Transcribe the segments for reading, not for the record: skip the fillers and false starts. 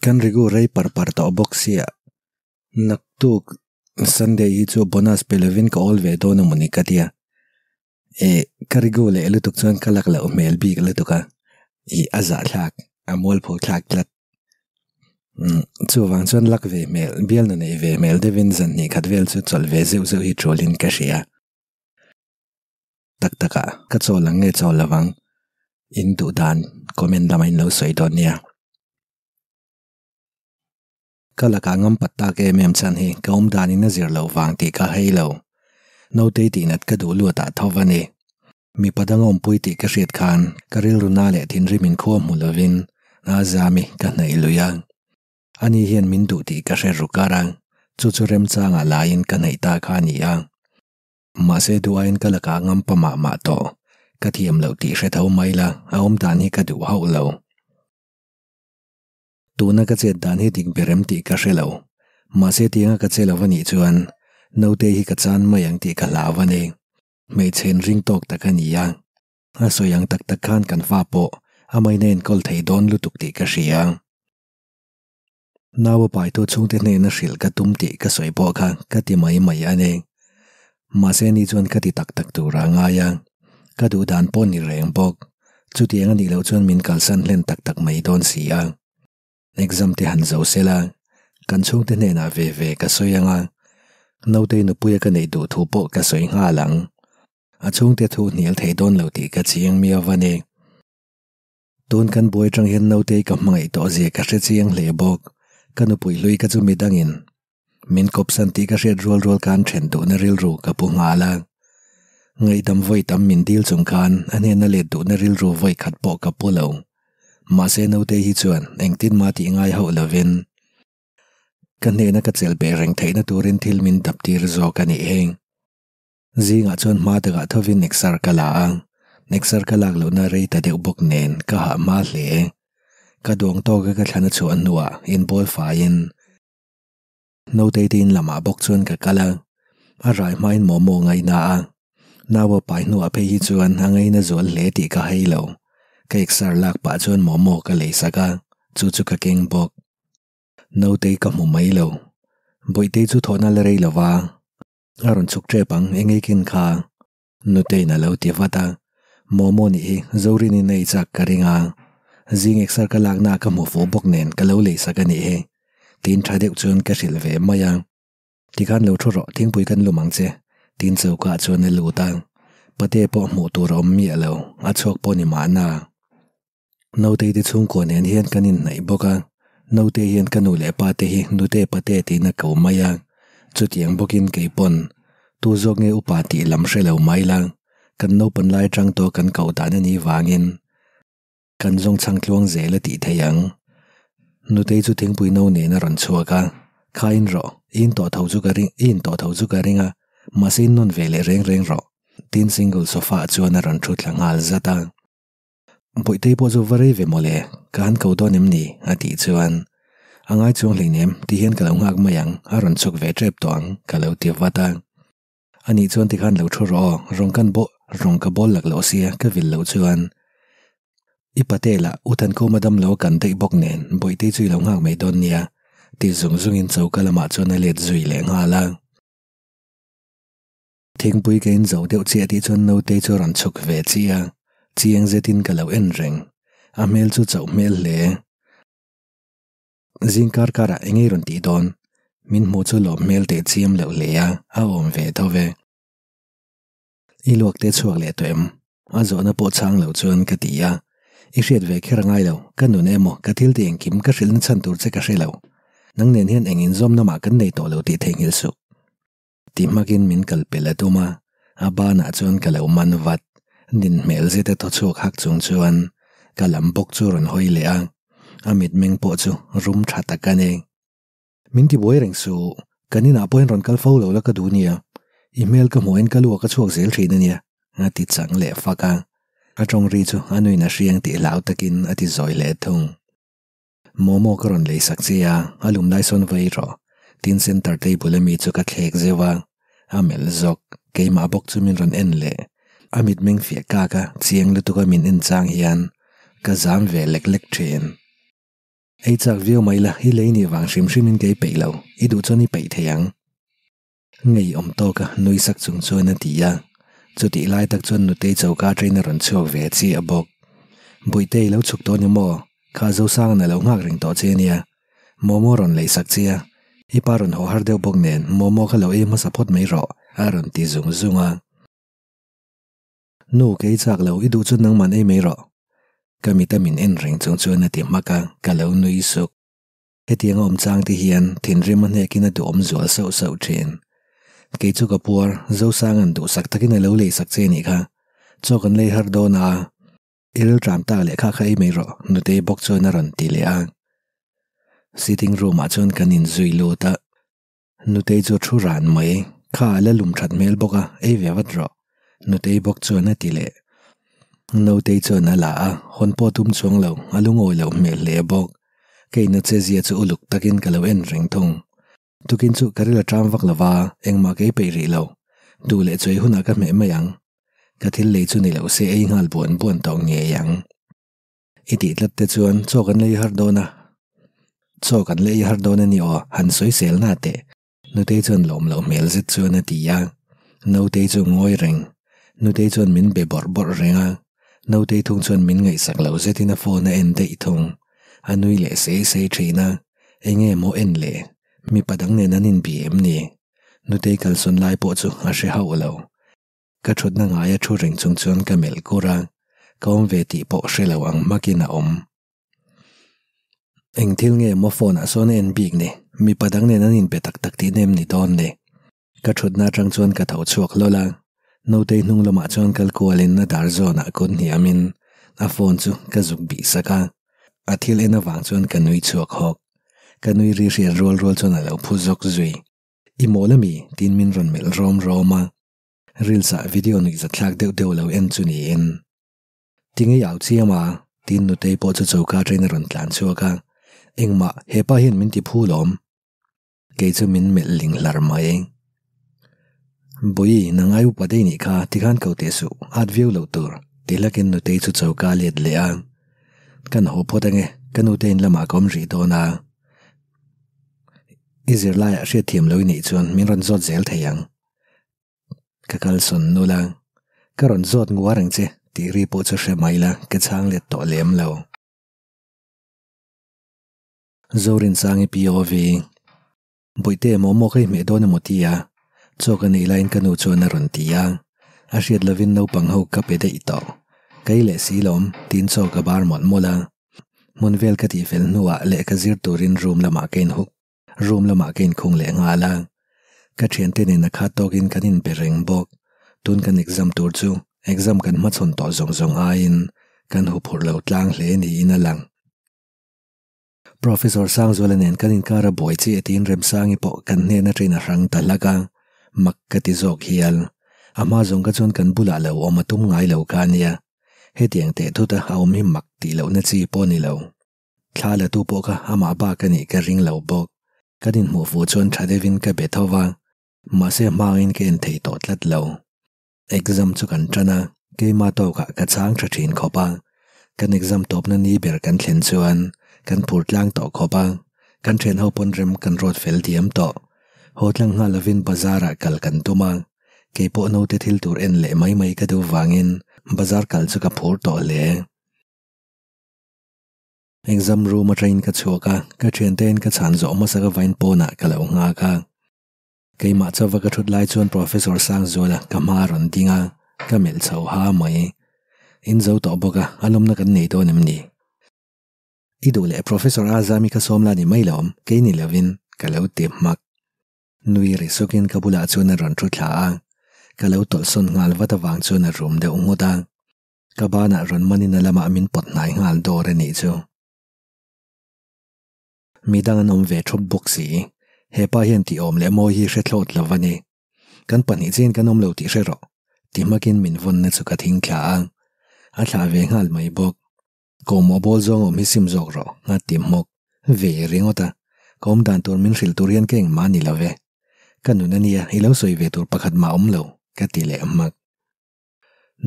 kan rigu rei par to boxia naktuk Sunday hi chu bonus pelevin ka all ve do na monikatia karigu le lutuk chuan kalak la umel bi ka lutuka I aza thlak amol pho thlak tlat chu wang chuan lak ve mel bial na nei ve mel devin zan ni khatvel chu chol ve zeu zeu hi trolin ka shia taka ka cholang nge cholawang in du dan comment lamain lo soi don nia kalaka ngam patta ke mem chan hi kaum dani na zir lo wang ti ka heilo no te ti nat ka du lu ta thawani mi padangom pui ti ka hriat khan karil runa le thin rimin kho mulovin na zami ka nei luya ani hian min du ti ka hre rukarang chu chu rem changa lain ka nei ta khani ya ma se duain kalaka ngam pama ma to ka thiam lo ti hre thau maila aum dan hi ka du hau lo tuna ka chet dan hi ting berem ti ka hrelo ma se tinga ka chelawani chuan no te hi ka chan mayang ti ka lawani mei chen ring tok takania a soyang tak tak khan kan fa po amai nen kol thei don lutuk ti ka hria nawa pai to chungte ne na hril ka tum ti ka soi bo kha ka ti mai mai ane ma se ni chuan ka ti tak tak tu ra nga ya ka du dan pon ni reng bok chu ti anga ni lo chuan min kal san len tak tak mai don sia exam te han zo sela kan chung te ne na ve ka soyanga no te no puya ka nei du thu po ka soi nga lang a chung te thu nial thei don lo ti ka chiang mi awani ton kan boy tang hen no te ka mangai to je ka hre chiang le bok kanu pui lui ka chu midangin min kop san ti ka hre rol kan then du na ril ru ka pu nga la ngai dam voi tam min dil chung kan ane na le du na ril ru voi khat po ka pu lo ma se no te hi chuan engtin ma ti ngai ho lovin kan ne na ka chel be reng theina turin thil min dap tir zo ka ni heng zinga chuan ma ta ga thovin nexar kalak lo na rei ta deu bok nen ka ha ma hle ka dong to ka thlana chu anwa in bol fa in no te tin lama bok chuan ka kala a rai main momo ngai na nawa pai nu a pe hi chuan hangai na zol le ti ka heilo ka exar lak pa chuan momo ka le saka chu ka keng bok no te ka mu mai lo boi te chu thona le rei lawa aron chuk tre pang engei kin kha nu te na lo ti wata momo ni zori ni nei chak karinga zing exar ka lak na ka mu fo bok nen ka lo le saka ni he tin thadeu chuan ka hril ve maya ti khan lo thuro thing pui kan lumang che tin chau ka chuan na lu ta pate po mu tu rom mi alo a chok po ni ma na no te ti chung ko nen hian kanin nei boka no te hian kanu le pa te hi nu te pate ti na ko maya chu tiang bokin ke pon tu zok nge upa ti lam hrelo mai lang kan no pan lai tang to kan ko ta na ni wangin kan zong chang tluang zela ti theyang nu te chu thing pui no ne na ron chuaka khain ro in to thau chu ka ringa masin non vele reng ro tin single sofa chuan ron thu thlangal zata boi te po zo vare ve mole kan ko do nem ni ati chuan angai chung leinem ti hian ka lo ngak mayang aron chuk ve trep tong ka lo ti wata ani chuan ti khan lo thu ro rong ka bol lak lo sia ka vil lo chuan ipatela utan ko madam lo kan dei bok nen boi te chui lo ngak mai don nia ti zung in chau kalama chuan le zui le nga la thing pui ke in zo deu che ti chuan no te chu ron chuk ve chia chiang zetin ka lo en reng a mel chu chau mel le zingkar kara engei ron ti don min mo chu lo mel te chiam lo le ya a om ve to ve I luak te chuak le toem a zo na po chang lo chuan ka ti ya I hriat ve khera ngai lo kan nu ne mo ka thil te kim ka hril na chan tur che ka hrelo nang nen hian engin zom na ma kan nei to lo ti theng hil su ti makin min kal pela tuma a ba na chuan ka lo man wat nin mel zeta to chok hak chung chuan ka lam bok chu ron hoi le amit meng po chu rum thata kane min ti boi reng su kanina point ron kal fo lo la ka dunia email ka moin ka lu ka chuak zel thina nia ati chang le faka atong ri chu anui na hriang ti lau takin ati zoi le thung momo ka ron le sak chia alum lai son vai ro tin center table mi chu ka thlek zewa amel zok keima bok chu min ron en le amit meng fia ka chiang lu tu ka min en chang hian ka zam ve lek thin ai chak view mai la hi lei ni wang shim in ke pe lo I du choni pe theyang ngei om to ka nui sak chung chuan atia chuti lai tak chuan nu te chauka trainer ron chuak ve chi abok buite lo chuk to ni mo kha zo sang na lo ngak ring to che nia momo ron lei sak chia I paron ho har deu bok nen momo kha lo e ma support mai ro aron ti zung zunga nu ke chak lo I du chun nang man e mai ro kamitamin en ring chung chuan ati maka ka lo nui suk hetiang om chang ti hian thin rim an hekin a du om zual so so thin ke chu ka puar zo sang an du sak takin a lo le sak che ni kha chokan le har do na il tram ta le kha khai mai ro nu te bok chuan a ron ti le a sitting room a chuan kanin zui lo ta nu te chu thu ran mai kha la lum that mel boka e vewat ro nu te bok chuan a ti le no te chuan a la a hon po tum chuang lo alungoi lo mel le bok ke na che zia chu uluk takin kalo en ring thung tukin chu karila tram vak lawa engma ke pe ri lo du le choi huna ka me mayang ka thil le chu ni lo se ei ngal bon tong nge yang iti tlat te chuan chokan le har dona ni o han soi sel na te nu te chuan lom lo mel zet chuan atia no te chu ngoi ring nu te chuan min be bor renga no te thung chuan min ngai sak lo zetina phone na en te thung anui le se thina enge mo en le mi padang ne nanin bm ni nu te kal son lai po chu a she hau lo ka thut na nga ya thu ring chung chuan ka mel kura kom ve ti po she lo ang makina om eng thil nge mo phone a son en big ne mi padang ne nanin pe tak ti nem ni don ne ka thut na tang chuan ka thau chuak lo la no te hnung lama chuan kal kualin na dar zona kun ni amin a phone chu ka zuk bi saka a thil ena wang chuan ka nui chuak hok ka nui ri rol chuan a lo phu zok zui I molami tin min ron mel roma rilsa video nui za thlak deuh lo en chu ni in tinge yaw chiama tin nu te po chu chauka trainer ron tlan chuaka engma hepa hin min ti phulom ke chu min mel ling lar mai boi nangai u padei ni kha tikhan ko te su at view lo tur tilakin nu te chu chauka let le a kan ho photange kanu ten lama kom ri dona izir lai a she thiam loi ni chuan min ron zot zel theyang kakal son nula karon zot nguarang che ti ri po chu she maila ke chang le to lem lo zorin sangi pov boite momo kai me dona motia chokani line kanu chuan ron tia a hriat lovin no pang ho ka pe de ito kai le silom tin choka bar mon mola munvel ka ti fel nuwa le ka zir turin room lama kein khung le ngala ka thiante ne na kha tokin kanin pereng bok tun kan exam tur chu exam kan ma chon to zong ain kan hu phur lo tlang hle ni ina lang professor sang zolanen kanin kara boy chi etin rem sangi po kan ne na trainer rang talaka makkati zok hial ama zong ka chon kan bula lo omatum ngai lo kania hetiang te thuta haum hi mak ti lo na chi po ni lo thala tu po ka ama ba ka ni ka ring lo bok kadin mu fu chon thadevin ka bethowa ma se main ken thei to tlat lo exam chu kan trana ke ma to ka chang thathin khopa kan exam top na ni ber kan thlen chuan kan phurtlang to khopa kan thlen ho pon rem kan rot fel diam to hotlang nga lovin bazara kal kan tuma ke po no te thil tur en le mai ka du wangin bazar kal chu ka phur to le exam room a train ka choka ka train ten ka chan zo ma sa ka vain po na ka lo nga ka ke ma chawa ka thut lai chuan professor sang zola ka ma ron dinga ka mel chho ha mai in zo to boka alum na kan nei to nem ni idole professor azami ka somla ni mailom ke ni lovin ka lo te mak nui ri sokin ka bula chuan ron thu thla ka lo tol son ngal wata wang chuan a room de ungoda ka bana ron manina lama min pot nai ngal dore ni chu midang an om ve thop boxi hepa hian ti om le mo hi hre thlot lovani kan pani chen kan om lo ti hre ro ti makin min von na chu ka thing thla a thla ve ngal mai bok ko mo bol zong om hi sim zok ro nga tim mok ve ringota kom dan tur min hril tur hian keng mani love kanuna nia ilo soi ve tur pakhat ma om lo ka ti le amak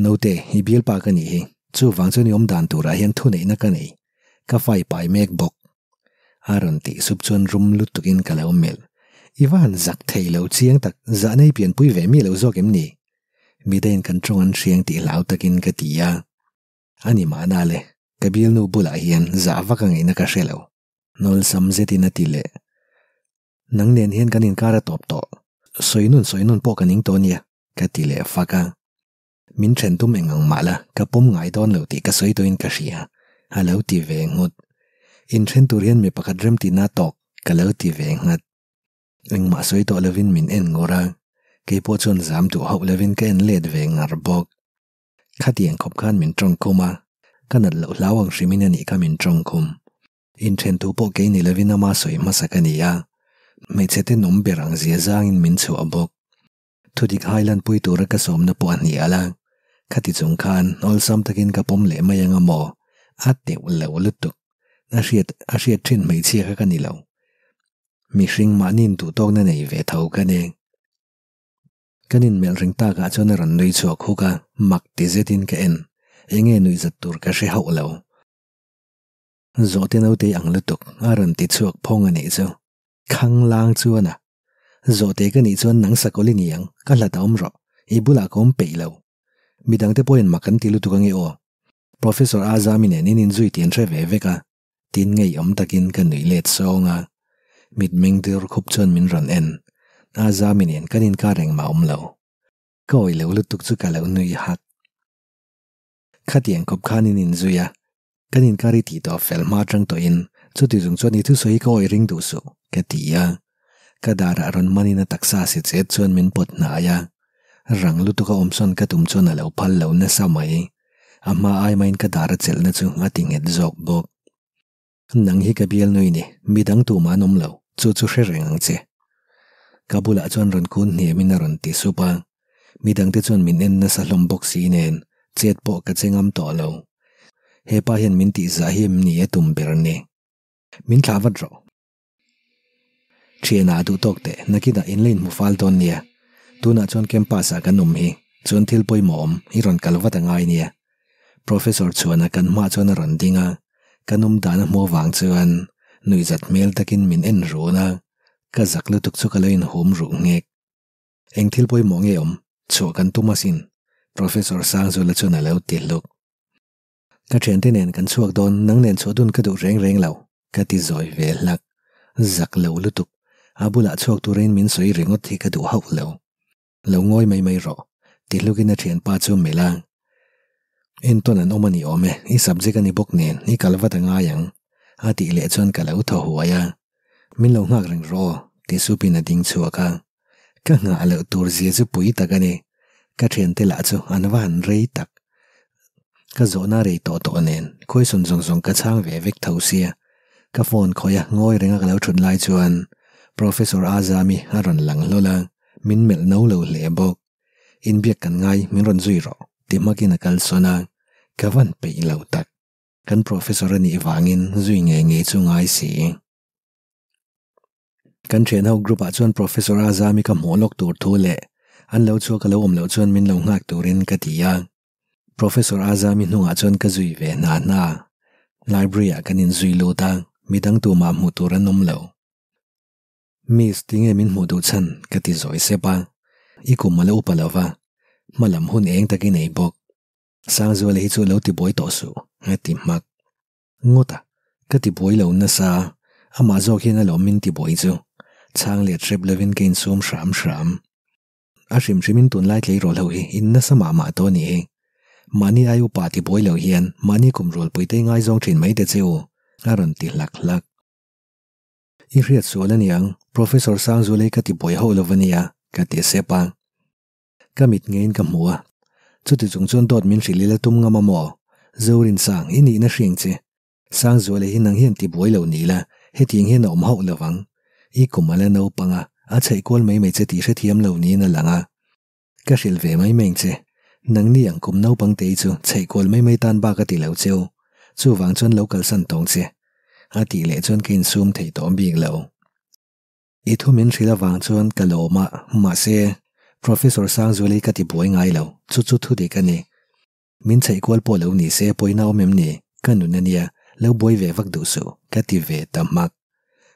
note hi bil pa ka ni hi chu wang chu ni om dan tur a hian thu nei na ka nei ka fai pai mek bok aron ti sup chuan rum lutukin kalau mel iwan zak thei lo chiang tak za nei pian pui ve mi lo zokem ni midain kan chongan hriang ti lau takin ka tia ani mana le kabil nu bula hian za vakang ina ka hrelo nol samzetin atile nang nen hian kan in kara top to soinun po kaning tonia ka tile faka min chen tum engang mala ka pom ngai don lo ti ka soi to in ka ria halo ti ve ngut in chen turian me pakhat rem ti na tok ka lo ti ve ngat eng ma soi to lovin min en ngora ke po chon zam tu ho lovin ka en led ve ngar bok khatiang khop khan min trong koma kanat lo lawang hrimin ani ka min trong kum in chen tu po ke ni lovin ama soi masakania me chete nom berang zia zang in min chu abok thudik highland pui tur ka som na po ani ala khati chung khan ol sam takin ka pom le mayanga mo ate ulo lutuk a hriat thin mai chia ka ni lo mi hring manin tu tok na nei ve thau ka ne kanin mel ring ta ka chona ran noi chu khuka mak ti zetin ka en enge nui zat tur ka hre hau lo zote no te ang lutuk aran ti chuak phong ani chu khang lang chuana zote ka ni chuan nang sakoli niang ka hla taum ro ibula kom peilo midang te poin makan ti lutukange o professor azami ne nin zui tian tre ve veka tin ngei om takin ka nui let songa mit meng dir khup chon min ron en azami nen kanin ka reng ma om lo koi lo lutuk chu ka lo nui hat khatiang khop khanin in zuya kanin kari ti to fel ma tang to in chu ti jung choni thu soi ko ring du su ka tia kadara ron manina taksa si chet chon min pot na ya rang lutuka omson ka tum chon alo phal lo na samai ama ai main kadara chel na chu ating et jok bok nang hi ka bial noi ni midang tu ma nom lo chu chu hre reng che kabula chon ron kun ni min ron ti supa midang te chon min en na sa hlom bok si nen chet po ka chengam to lo he pa hian min ti za him ni etum ber ni min thlawat ro Chena du tokte nakida inlein mu falton nia tuna chon kempasa kanum hi chon thil poi mom iron kalwata ngai nia professor chuana kan ma chon ron dinga kanum dan mo wang chuan nuizat mel takin min en rona ka zaklu tuk chu kaloin hom ru ngek eng thil poi mong eom chu kan tumasin professor sangzula chona lo tiluk ka thentenen kan chuak don nang nen chodun ka du reng lo ka ti zoi ve lak zak lo lutuk abula chuak turin min soi ringot thi ka du hau lo ngoi mai ro ti lukina thian pa chu melang in ton an omani ome I subject ani bok nen I kalwata nga yang ati le chon ka lo tho huaya min lo ngak reng ro ti supina ding chuaka ka nga lo tur zia chu pui takani ka thian te la chu anwan rei tak ka zona rei to nen khoi sun zong ka chang ve vek thausia ka phone khoya ngoi renga ka lo thun lai chuan professor azami aron lang lola min mel no lo le bok in biak kan ngai min ron zui ro ti makina kal sona kawan pe lo tak kan professor ani wangin zui nge chu ngai si kan chen ho group a chuan professor azami ka molok tur thule an lo chu ka lo om lo chuan min lo ngak turin ka tia professor azami nuwa chuan ka zui ve na library a kanin zui lo ta midang tu ma mu turan nom lo Miss tinge min mudu chan kati zoi sepa iku malo upalawa malam hun eng takin ei bok sang zuale hi chu lo ti boy to su ati mak ngota kati boy lo na sa ama zo khin lo min ti boy chu chang le trip levin kein sum shram a shim tun lai tlei ro lo hi in na sama ma to ni mani ayu pa ti boy lo hian mani kum rol pui te ngai zong thin mai te cheu aron ti lak I riat sualan yang professor sangzule kati boy ho lovania kati sepa kamit ngain ka mua chuti chungchon dot min rilila tum nga mamo zorin sang ini na hringche sangzule hinang hian ti boy lo nila heting hen om ho lawang I kumala no panga a chei kol mai che ti hre thiam lo ni na langa ka hril ve mai mengche nang ni ang kum no pang te chu chei kol mai tan ba ka ti lo cheu chu wang chon local san tong che ati le chon kin sum thei tom big lo I thu min rila wang chon kaloma ma se professor sangzule kati boy ngai lo chu thu de kani min chei kol po lo ni se poina mem ni kanu na nia lo boy ve vak du su kati ve tamak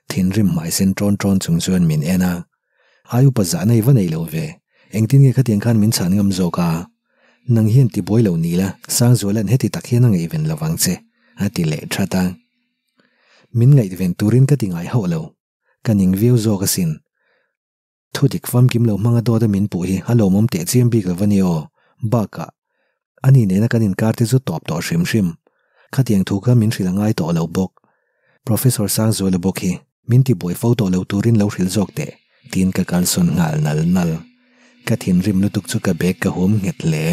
thin rim mai sen tron chung chuan min ena ayu pa za nei vanei lo ve engtin nge khatiang khan min chan ngam zo ka nang hian ti boi lo ni la sang zolan heti tak hian ngai ven lawang che ati le thata min ngai ven turin ka tingai ho lo kaning view zo ka sin thudik fam kim lo manga do da min pu hi halo mom te chem bi ka vani o ba ka ani ne na kanin kar te zu top to shim khatiang thu ka min thrilangai to lo bok professor sang zo le bok hi min ti boi photo lo turin lo hril jok te tin ka kan son ngal nal ka thin rim lu tuk chu ka bek ka hom nget le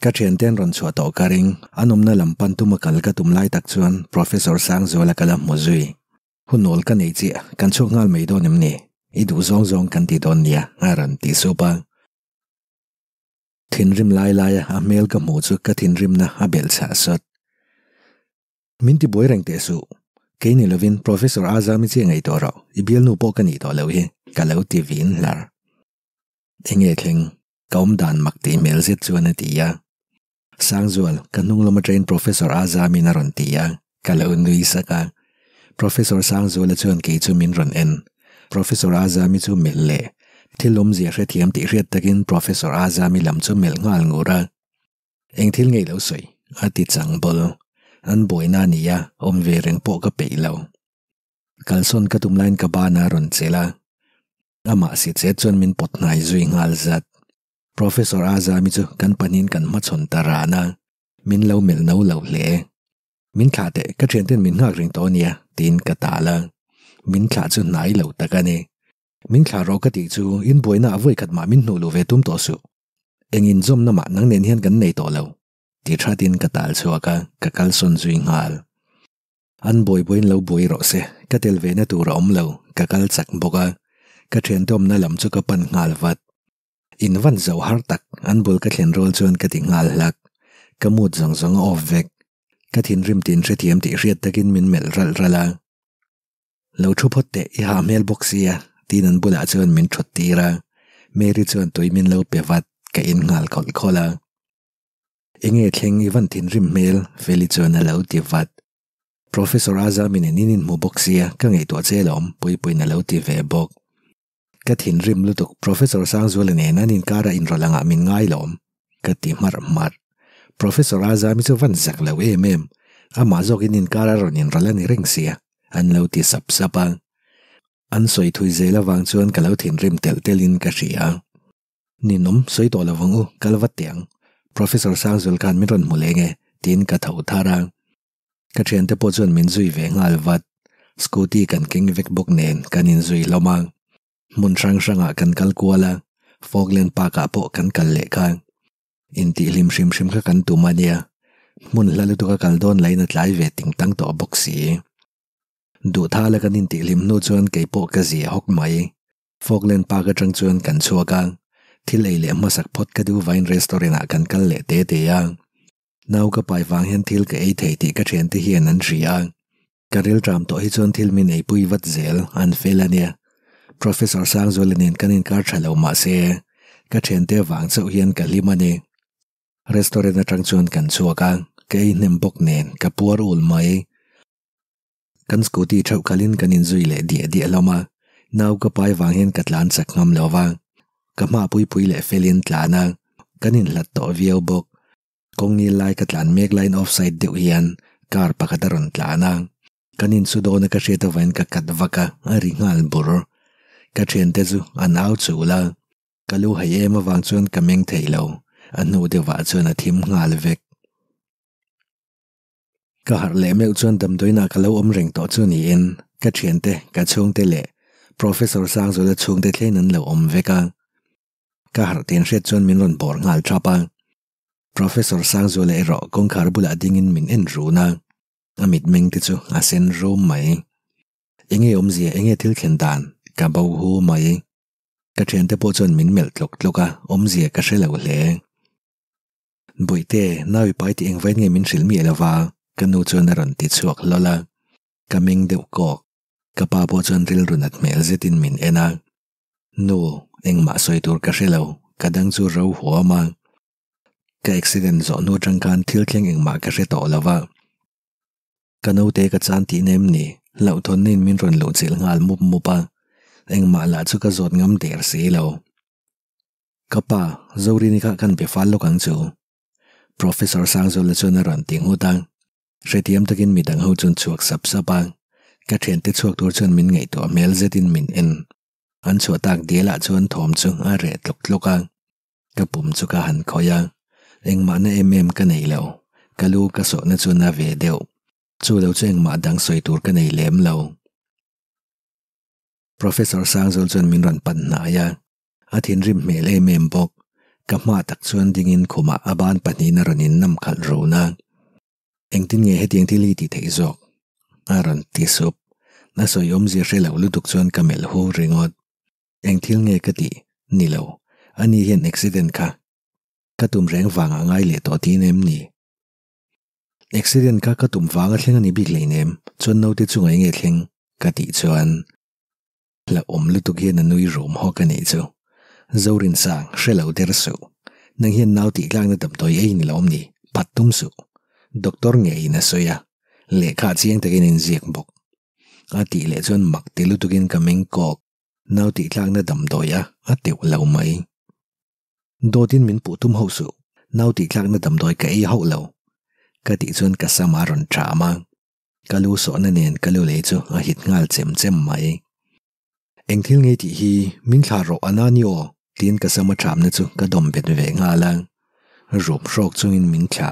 ka chen ten ron chwa to karing anom na lampan tu makal ka tum lai tak chuan professor sang zo la kala mozui hunol ka nei chi kan chok ngal mei do nim ni i du zong kan ti don nia aran ti sopa thin rim lai a mel ka mu chu ka thin rim na a bel cha sot min ti boi reng te su ke ni lovin professor azami che ngai to ro i bial nu po ka ni to lo hi ka lo ti vin lar enge thleng kaum dan mak ti mel zet chuan ti ya sang zual kanung loma train professor azami na ron ti ya ka lo nui saka professor sang zual chuan ke chu min ron en professor azami chu mel le thilom zia hre thiam ti hret takin professor azami lam chu mel ngal ngura eng thil ngei lo soi ati changbol an boina nia om ve reng po ka pe lo kalson ka tum line ka ba na ron chela ama si che chon min pot nai zui ngal zat professor azami chu kan panin kan ma chon tarana min lo mel no lo hle min khate ka thenten min ngak ring to nia tin ka tala min kha chu nai lo takani min kha ro ka ti chu in boina avoi khat ma min nu lo ve tum to su engin zom na ma nang nen hian kan nei to lo ti thatin ka tal chuaka ka kal son zui ngal an boin lo boi ro se ka tel ve na tu ra om lo ka kal chak boka ka then tom na lam chu ka pan ngal wat in van zo har tak an bul ka thlen rol chuan ka ti ngal lak ka mut zong of vek ka thin rim tin hre thiam ti hriat takin min mel rala lo thu phot te i ha mel boxia tin an bula chuan min thot tira meri chuan toi min lo pevat ka in ngal khol khola enge thleng i van thin rim mel veli chuan alo ti vat professor azami ne nin mu boxia ka ngei to chelom pui na lo ti ve bok ka thin rim lutuk professor sang zual ne nanin kara in rolanga min ngai lom ka ti mar professor azami chu van zak lo em ama zok in kara ron in rolani reng sia an lo ti sapa an soi thui zela wang chuan ka lo thin rim tel in ka ria ninom soi to lawangu kalwat tiang professor sang zual kan min ron mulenge tin ka thau thara ka thian te po chuan min zui ve ngal wat scooty kan king vek bok nen kanin zui loma mun ranga kan kal kuala foglen pa ka po kan kal le kha inti lim shim kha kan tumania mun lalu to ka kal don laina tlai ve ting tang to boxi du thala kan inti lim no chuan ke po ka zia hok mai foglen pa ka tang chuan kan chuaka thil ei le masak phot ka du wine restaurant a kan kal le te ya nau ka pai wang hen thil ka ei thei ti ka thian te hian an ria karil tram to hi chuan thil min ei pui wat zel an felania professor sang zolinin kanin kar thalo ma se ka thian te wang chau hian ka limani restaurant atang chuan kan chuaka ke nem bok nen ka puar ul mai kan scooty thau kalin kanin zui le di lama nau ka pai wang hen katlan chak ngam lowa ka ma pui le felin tlana kanin lat to viau bok kongi lai katlan mek line offside de hian kar pakadaron tlana kanin sudona ka sheta vain ka katvaka aringal bur ka chen te zu an au chula kalu hayema wang chuan kameng theilo anu de wa chuan a thim ngal vek ka har le meu chuan dam doina kalo om reng to chu ni in ka chen te ka chung te le professor sang zo le chung te thlein an lo om veka ka har ten hret chuan min ron bor ngal thapa professor sang zo le ro kong khar bula dingin min en runa amit meng te chu a sen ro mai enge om zia enge thil khen dan ka bau hu mai ka chen te po chuan min mel tloka om zia ka hrelo hle boite nawi pai ti engvain nge min hril mi lawa kanu chuan ron ti chuak lola ka meng de ko ka pa po chuan ril runat mel zetin min ena nu engma soitur ka hrelo kadang chu ro huama ka accident zo nu tangkan thil thleng engma ka hre to lawa kanu te ka chan ti nem ni lau thon nin min ron lo chil ngal mupa engma la chu ka zot ngam der si lo kapa zori ni ka kan be fal lo kang chu professor Sangzol le chuna ron ting hu tang retiam takin midang ho chun chuak sap sapang ka then te chuak tur chun min ngei to mel zetin min en an chu tak diela chun thom chu a re tlok tlokang ka pum chu ka han khoya engma na ka nei lo kalu ka so na chu na ve deu chu lo cheng ma dang soi tur ka nei lem lo professor Sangzol chun min ron pan na ya athin rim mel bok ka ma tak chuan dingin khuma aban pani na ronin nam khal ro na engtin nge hetiang thili ti thei zok aron ti sup na soyom zi relo lutuk chuan kamel hu ringot engthil nge ka ti nilo ani hian accident kha katum reng wanga ngai le to ti nem ni accident kha katum wanga thleng ani bik leinem chon no te chungai nge thleng ka ti chuan la lutuk hian anui room ho ka nei chu zorin sang relo der su nang hian nau ti tlang na dam toi ei ni lom ni patum su doctor nge ina soya le kha chiang takin in ziak bok ati le chon mak te lutukin kameng kok nau ti tlang na dam doya atiu lo mai dotin min putum ho su nau ti tlang na dam doi ka ei ho lo ka ti chon ka samaron trama kalu so na nen kalu le chu a hit ngal chem mai engthil nge ti hi min thla ro ananio tin ka sama tham na chu ka dom bet ve nga lang rup rok chungin min thla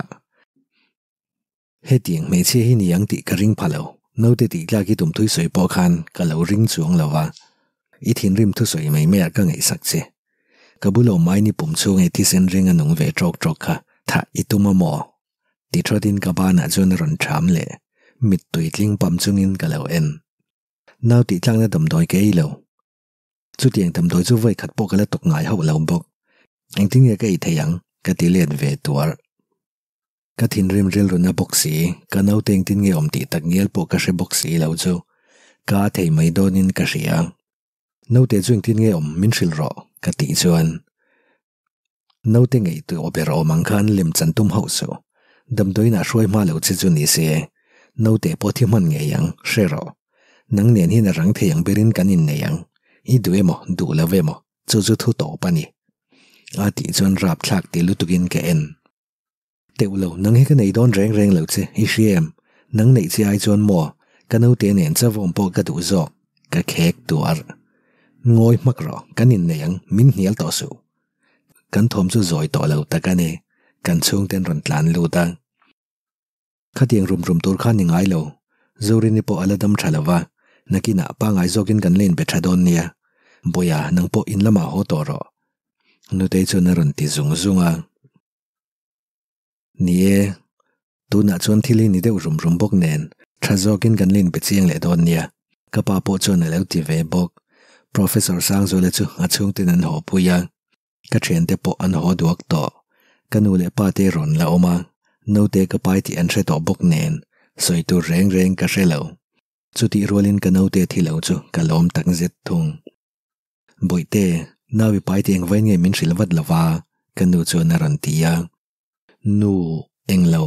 hetiang me che hi ni yang ti ka ring phalo no te ti la ki tum thui soi po khan ka lo ring chuang lawa I thin rim thu soi mai me ka ngai sak che ka bulo mai ni pum chu nge ti sen ring anung ve trok kha tha ituma mo ti trodin ka ba na chun ron tham le mit tui tling pam chungin ka lo en nau ti tlang na dam doi ke lo chu tiang dam doi chu vai khat po ka la tok ngai ho lo bok engting ye ka I theyang ka ti len ve tuar ka thin rim rel runa boxi ka nau teng tin nge om ti tak ngel po ka she boxi lo chu ka thei mai donin ka ria nau te chung tin nge om min ril ro ka ti chuan nau te ngei tu opero mang khan lim chan tum ho so dam doi na roi ma lo chi chu ni se nau te po thi man nge yang shero nang nen hin rang theyang berin kanin ne yang I duemo du la vemo chu thu to pani ati chuan rap thlak ti lutukin ke en teulo nang he ka nei don reng lo che I siem nang nei chi ai chuan mo ka no te nen chavom po ka du zo ka khek tuar ngoi makro kanin ne yang min hial to su kan thom chu zoi to lo ta ka ne kan chung ten ron tlan lu ta khatiang rum tur khan ni ngai lo zorini po aladam thalawa nakina pa ngai zokin kan len be thadon nia boya nang po in lama ho to ro nu te chu na ron ti zunga nie tu na chon thili ni deu rum bok nen thazokin kan len be chiang le don nia ka pa po chu na lo ti ve bok professor Sangzol chu achung tin an ho puya ka then te po an ho duak to kanu le pa te ron la oma no te ka pai ti an thre to bok nen soi tu reng ka relo chuti rolin ka no te thilo chu ka lom tak zet thung boite nawi pai te engwai nge min rilwat lawa kanu chu na ron tia nu englo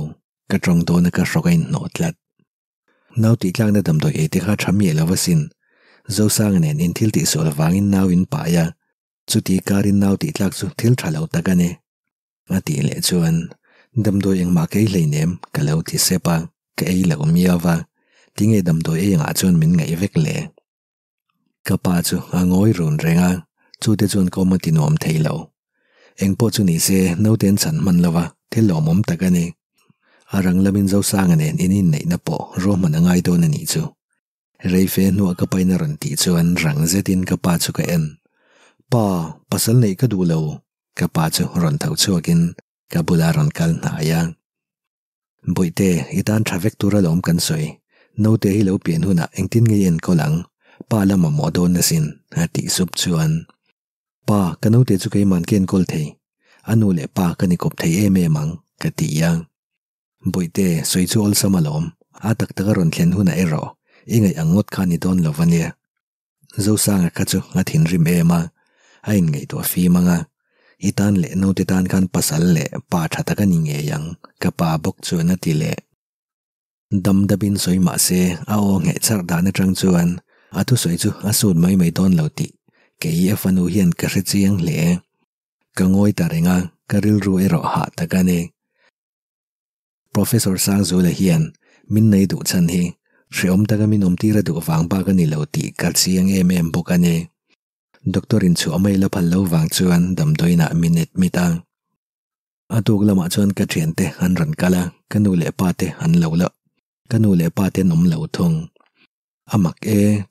ka trong do na ka rogain no tlat nau ti tlang na dam do e te kha thamye lawasin zo sang nen in thil ti sol wangin nawin pa ya chuti karin nau ti tlak chu thil thalo takane ati le chuan dam do eng ma ke leinem ka lo ti sepa ka ei lo miawa tinge dam do e nga chuan min ngai vek le ka pa chu angoi run renga chu te chuan ko ma ti nom theilo eng po chu ni se no ten chan man lawa thil lo mom takane arang lamin zo sang nen inin nei na po ro man ngai do na ni chu reife nu ka paina ran ti chuan rang zetin ka pa chu ka en pa pasal nei ka du lo ka pa chu ron thau chuakin ka bula ron kal na ya boite itan traffic tura lom kan soi no te hi lo pian huna engtin nge en ko lang pa lama modon na sin ati sup chuan pa kanu te chu kai man ken kol thei anu le pa kani kop thei em mang ka ti ya boite soi chu ol samalom atak taka ron thlen huna ero ingai angot khani don lovania zo sanga khachu ngathin rim ema ain ngai to fi manga itan le no titan kan pasal le pa thataka ni nge yang ka pa bok chu na ti le dam dabin soi ma se ao nge char da na tang chuan atu soi chu asut mai don lo ti ke ye fanu hian ka hre chiang hle ka ngoi ta renga karil ru ero ha ta ka ne Professor Sang Zula hian min nei du chan hi hreom ta ka min ti ra du wang ba ka ni lo ti ka chiang em boka ne doktorin chu amai la phal lo wang chuan dam doina minute mitang atuk lama chuan ka thiante han ran kala kanu le pa te han lo la kanu le pa te nom lo thung amak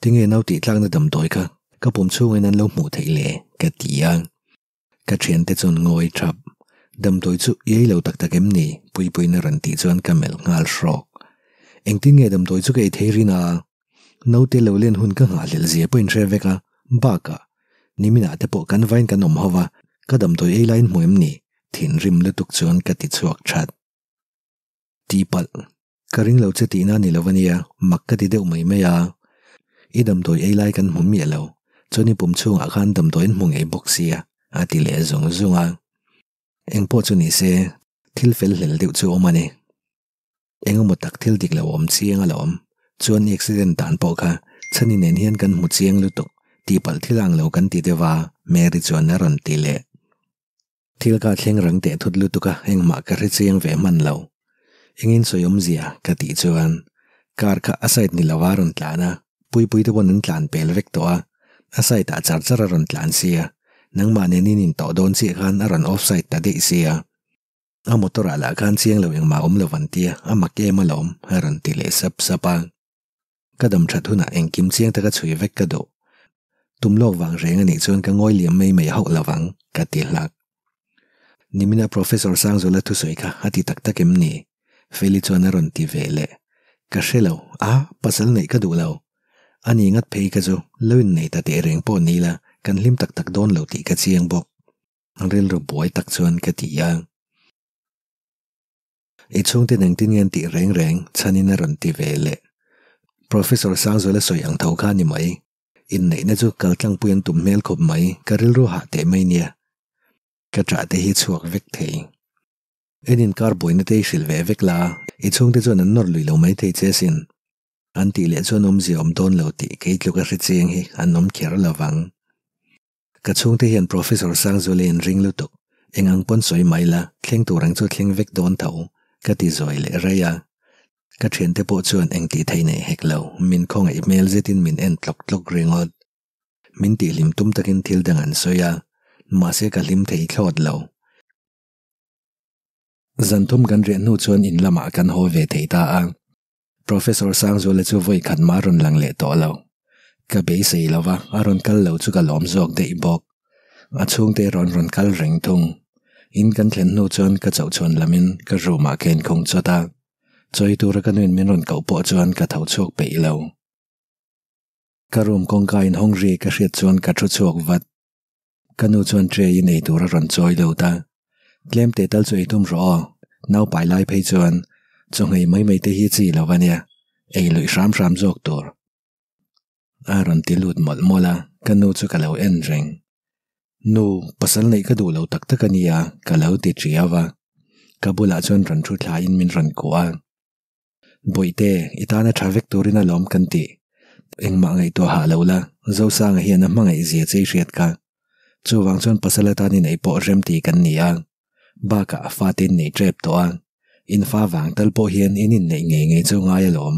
tinge nau ti tlang na dam doi kha ka pum chung en an lo mu thei le ka tiang ka thiante chun ngoi thap dam doi chu ye lo tak tak em ni pui na ran ti chuan kamel ngal shrok engtin nge dam doi chu ke theirina no te lo len hun ka nga lel zia point reveka ba ka nimina te po kan vain kan om hawa ka dam doi ei line muem ni thin rim le tuk chuan ka ti chuak that ti pal karing lo che ti na ni lovania mak ka ti deuh mai maya I dam doi ei lai kan hmum ye lo choni pum chung a khan dam doi hmung ei boxia a ti le zung zunga engpo chu ni se thil fel hlel deuh chu omani engemaw tak thil dik lo om chiang a lo om chuan accident dan po kha chani nen hian kan mu chiang lutuk ti pal thilang lo kan ti dewa meri chuan na ron ti le thil ka thleng rang te thut lutuka engma ka hre chiang ve man lo engin soyom zia ka ti chuan kar kha aside ni lawaron tlana pui te bon an tlan pel vek to a aside ta char ron tlan sia nangma ne nin to don chi khan aron offside ta de sia a motor ala khan chiang lo engma lo vantia ama ke malom haron ti le sap sapa kadam thathuna engkim chiang ta ka chui vek ka do tumlok wang reng ani chuan ka ngoi liam mai ho lawang ka ti hlak nimina Professor Sang Zula thu soi kha ati tak takem ni feli chuan aron ti vele ka hrelo pasal nei ka du lo ani ngat phei ka chu loin nei ta te reng po ni la kan hlim tak don lo ti ka chiang bok angrel ro boy tak chuan ka ti yang e chung te nang tin ngen ti reng chanin aron ti vele Professor Sang Zula soi ang thau kha ni mai in nei na chu kaltlang puyan tum mel khop mai karil ro ha te mai nia ka tra te hi chuak vek thei enin kar boina te shil ve vek la I chung te chuan an nor lui lo mai thei chesin an ti le chuan zi om don lo ti ke tlu ka hre chiang hi an nom kher lawang ka chung te hian Professor Sang Zula in ring lutuk engang pon soi mai la thleng turang chu thleng vek don thau ka ti zoi le raya ka thian te po chuan eng ti thei nei hek lo min khong ai mail zetin min en tlok ringot min ti lim tum takin thil dangan soya ma se ka lim thei thlot lo zanthum kan re nu chuan in lama kan ho ve thei ta a Professor Sang Zula chu voi khat maron lang le to lo ka be sei lawa aron kal lo chu ka lom zok de bok a chung te ron kal reng thung in kan thlen nu chuan ka chau chon lamin ka ruma ken khong chota choi tur ka nen min ron kau po chuan ka thau chok pe lo karum kong ka in hong ri ka hriat chuan ka thu chok vat kanu chuan tre in ei tur ron choi lo ta klem te tal choi tum ro nau pai lai phei chuan chongai mai te hi chi lawania ei lui ram jok tur aron ti lut mola kanu chu ka lo en reng nu pasal nei ka du lo tak takania ka lo ti triawa kabula chuan ran thu thla in min ran ko a boite itana thavek turina lom kanti engma ngai to ha lola zo sang hian a mangai zia chei riat ka chuwang chuan pasalata ni nei po rem ti kan nia ba ka fatin nei trep to a in fa wang tal po hian in nei nge chu ngai lom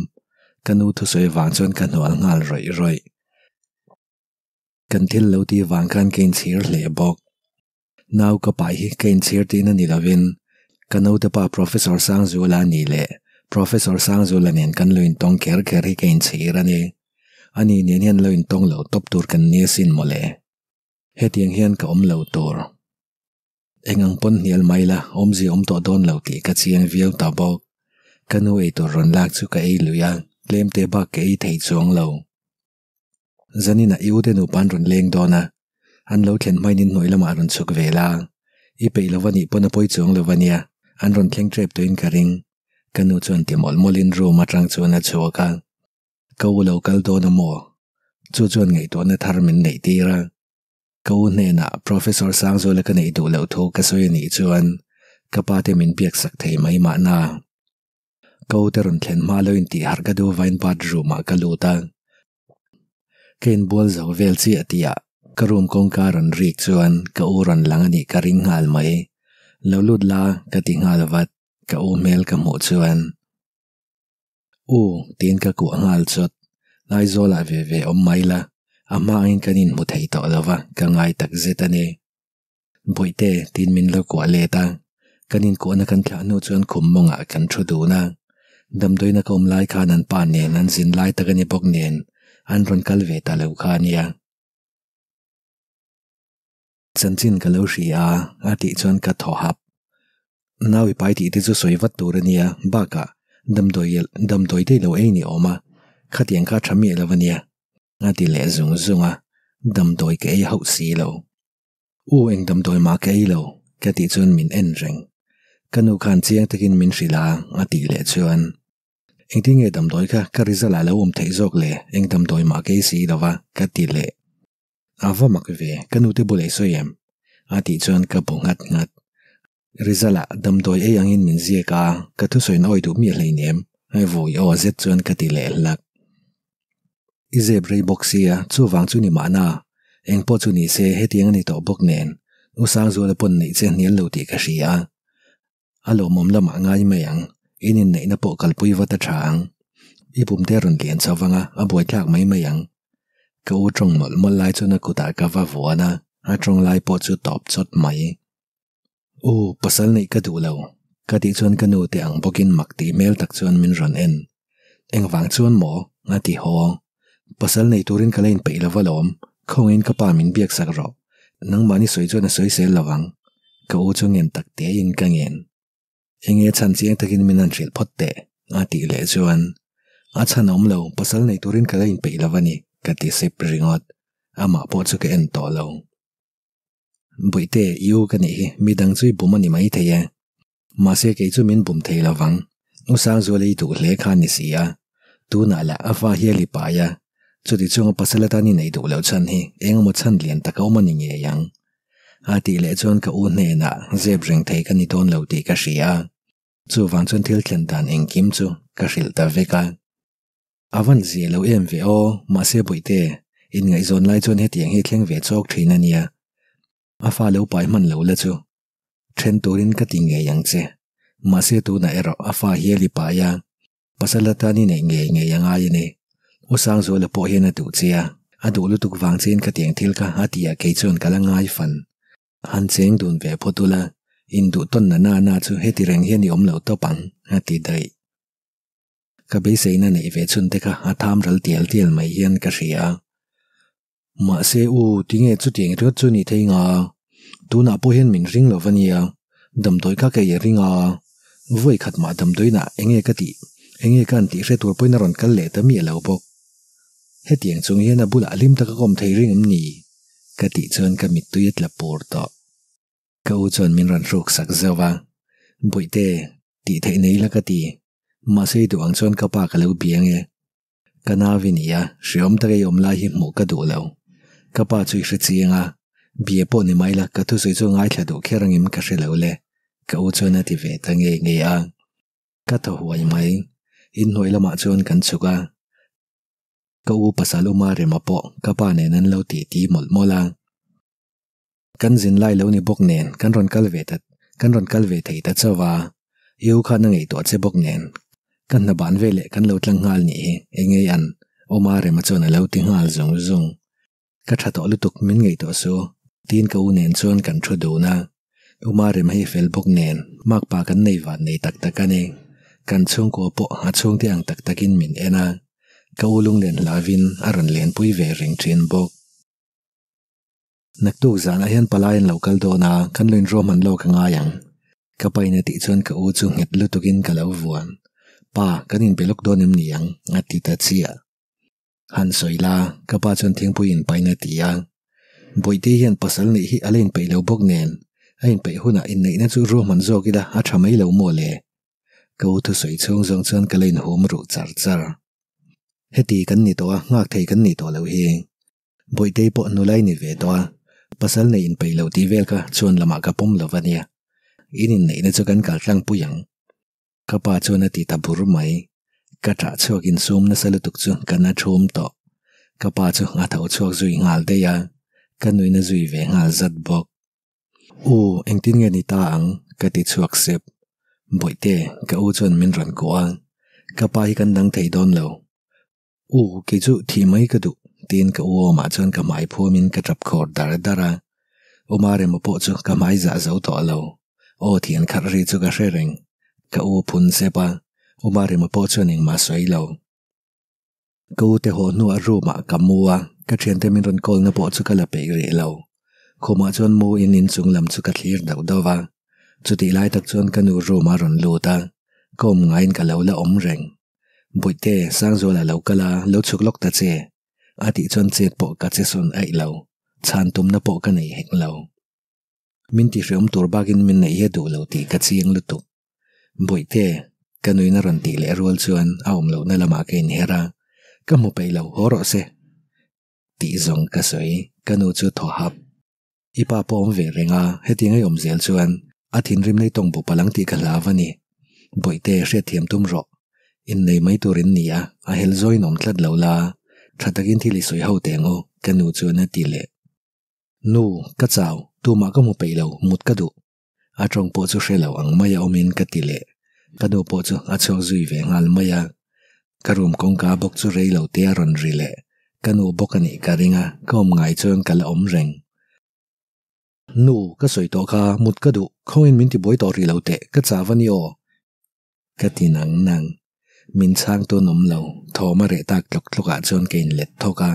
kanu thu soi wang chuan kan hwal ngal roi kan thil lo ti wang kan kein chhir hle bok naw ka pai hi kein chhir tin ani lovin kanu te pa Professor Sang Zula ni le Professor Sang Zula nen kan loin tong ker hi kein chhir ani nen hian loin tong lo top tur kan ni sin mole hetiang hian ka om lo tur engang pon nial maila zi om to don lo ti ka chiang viau ta bok kanu ei tur ron lak chu ka ei luya klem te ba ke ei thei chuang lo zanina iude nu pan ron leng dona an lo thlen mai nin noi lama ron chuk vela I pe lovani pona poi chuang lovania an ron thleng trep to in karing kanu chuan ti molin ru matrang chuan a chuaka ko lo kal dona mo chu chuan ngei to na thar min nei tira ko ne na Professor Sang Zula ka nei du lo thu ka soi ni chuan ka pa te min piak sak thei mai ma na câu tê run thlen ma lo in ti har ka du vain bat ruma ka luta ken bol zo vel chi atia karum kong ka ran rik chuan ka u ran lang ani ka ring ngal mai lo lut la ka ti ngal wat ka u mel ka mo chuan tin ka ku ngal chot lai zo la ve om mai la ama in kanin mu thei to lova ka ngai tak zetani boite tin min lo ko le ta kanin ko na kan thla no chuan khum monga kan thu du na damdoi na kom lai khan an pa ne nan zin lai takani bok nen an ron kal ve ta lo khania chanchin ka lo ria ati chuan ka tho hap nawi pai ti chu soi wat tur ania baka damdoi te lo ei ni oma khatiang kha thami lawania ati le zunga damdoi ke ei hau si lo eng damdoi ma ke ei lo ka ti chuan min en reng kanu khan chiang takin min rila ati le chuan engting e damdoi ka rizala lo thei jok le eng damdoi ma ke si lawa ka ti le ava mak ve kanu te bule soyem ati chuan ka bungat ngat rizala damdoi e angin min zia ka thu soin oi du mi hleinem ai voi o zet chuan ka ti le lak ize brei boxia chu wang chu ni mana eng po chu ni se hetiang ni to bok nen usang zo le pon nei chen nial lo ti ka ria alo mom lama ngai mayang inin nei na po kalpui wata thang ipum te ron lian chawanga aboi thak mai mayang ka u trong mol lai chu na kuta ka wa vuana a trong lai po chu top chot mai pasal nei ka du lo ka ti chuan kanu te ang bokin makti mel tak chuan min ron en eng wang chuan mo ngati ho pasal nei turin kalain pe lavalom khongin ka pa min biak sak ro nang mani soi chuan a soi sel lawang ka u chu ngen tak te in ka ngen enge chan chiang takin min an thil photte ati le chuan a chan om lo pasal nei turin kalain pe lawani ka ti sep ringot ama po chu ke en to lo boite yu ka ni midang chui bumani mai theya ma se ke chu min bum thei lawang usang zo le tu hle khan ni sia tu na la afa hi li pa ya chu ti chung pasalata ni nei du lo chan hi eng mo chan lian ta ka mani nge yang ati le chon ka u ne na zeb ring thei ka ni ton lo ti ka ria chu wang chon thil thlen dan eng kim chu ka ril ta veka avan zi lo em ve o ma se boite in ngai zon lai chon he tiang hi thleng ve chok thina nia afa lo pai man lo la chu then turin ka ti nge yang che ma se tu na ero afa hi li pa ya pasalata ni nei nge yang ai ni usang zo le po hi na tu chia adu lu tuk wang chen ka tiang thil ka hatia ke chon kala ngai fan han cheng dun ve photula in du ton na chu heti reng hian ni om lo to pang hati dai ka be sei na nei ve chun te ka atham ral tial mai hian ka ria ma se tinge chu ting ro chu ni theinga tu na po hian min ring lo vania damdoi ka ke ringa voi khat ma damdoi na enge kan ti re tur poina ron kal le ta mi lo bok hetiang chung hian a bula lim ta ka kom thei ring ni ka ti chon ka mit tu yet la por to ka u chon min ran ruk sak zawa boite ti thei nei la ka ti ma se du ang chon ka pa ka lo biang e kana vinia shiom ta ge yom la hi mu ka du lo ka pa chui hri chianga bie po ni mai la ka thu soi chu ngai thla du kherang im ka hre lo le ka u chon ati ve ta nge a ka tho huai mai in noi lama chon kan chuka ka u pasaluma re ma po ka pa ne nan lo ti mol mola kan zin lai lo ni bok nen kan ron kal ve thei ta chawa yu kha na ngei to che bok nen kan na ban ve le kan lo tlang ngal ni enge an oma re ma chon lo ti ngal zung ka tha to lu tuk min ngei to so tin ka u nen chon kan thu do na uma re mai fel bok nen mak pa kan nei wa nei tak tak ane kan chung ko po ha chung tiang tak takin min ena ka ulung len lavin aran len pui ve ring thin bok nak tu zana hian palayan local do na kan loin ro man lo ka nga yang ka pai na ti chon ka u chu nget lu tukin ka lo vuan pa kanin belok do nem ni yang ati ta chia han soila ka pa chon thing puin pai na ti yang boite hian pasal nei hi alen pe lo bok nen ain pe huna in nei na chu ro man zo kida a thamai lo mo le ka u thu soi chung zong chon ka lein hom ru char heti kan ni to ngak thei kan ni to lo hi boite po nu lai ni ve to pasal nei in pe lo ti vel ka chon lama ka pom lo vania inin nei na chu kan kal tlang puyang kapa chuan a ti tabur mai ka tra chuakin sum na salutuk chu kan a thum to kapa chu a tho chuak zui ngal de ya kanui na zui ve ngal zat bok engtin nge ni ta ang ka ti chuak sep boite ka u chuan min ran ko ang kapa hi kan dang thei don lo ke chu thi mai ka du tin ka u ma chuan ka mai phu min ka trap khor dar dara umare mo po chu ka mai za zo to lo thian khar ri chu ka reng ka u phun sepa umare mo po chuan ing ma soi lo ka u te ho nu a ru ma kamua ka thian te min ron kol na po chu ka la pe ri lo khoma chuan mu in chung lam chu ka thlir dau dawa chuti lai tak chuan ka nu ru ma ron lu ta kom ngain ka lo la om reng boite sang zo la lo kala lo chuk lok ta che ati chuan chet po ka che son ai lo chan tum na po ka nei hek lo min ti hriom tur bagin min nei he du lo ti ka chiang lu tu boite kanui na ron ti le rol chuan a om lo na lama ke in hera ka mu pe lo horo se ti zong ka soi kanu chu tho hap ipa pom ve renga heting ai om zel chuan a thin rim nei tong bu palang ti ka lawani boite hre thiam tum ro in nei mai turin nia a hel zoi nom tlat lo la thatakin thili soi ho tengo kanu chuan a ti le nu ka chaw tu ma ka mu pe lo mut ka du a trong po chu hre lo ang maya omin ka ti le kanu po chu a chok zui ve ngal maya karum kong ka bok chu rei lo te ron ri le kanu bokani ka ringa kom ngai chuan kala om reng nu ka soi to kha mut ka du khoin min ti boi to ri lo te ka chawani o ka ti nang min chang to nom lo thoma re tak tlok tloka chuan kein let thoka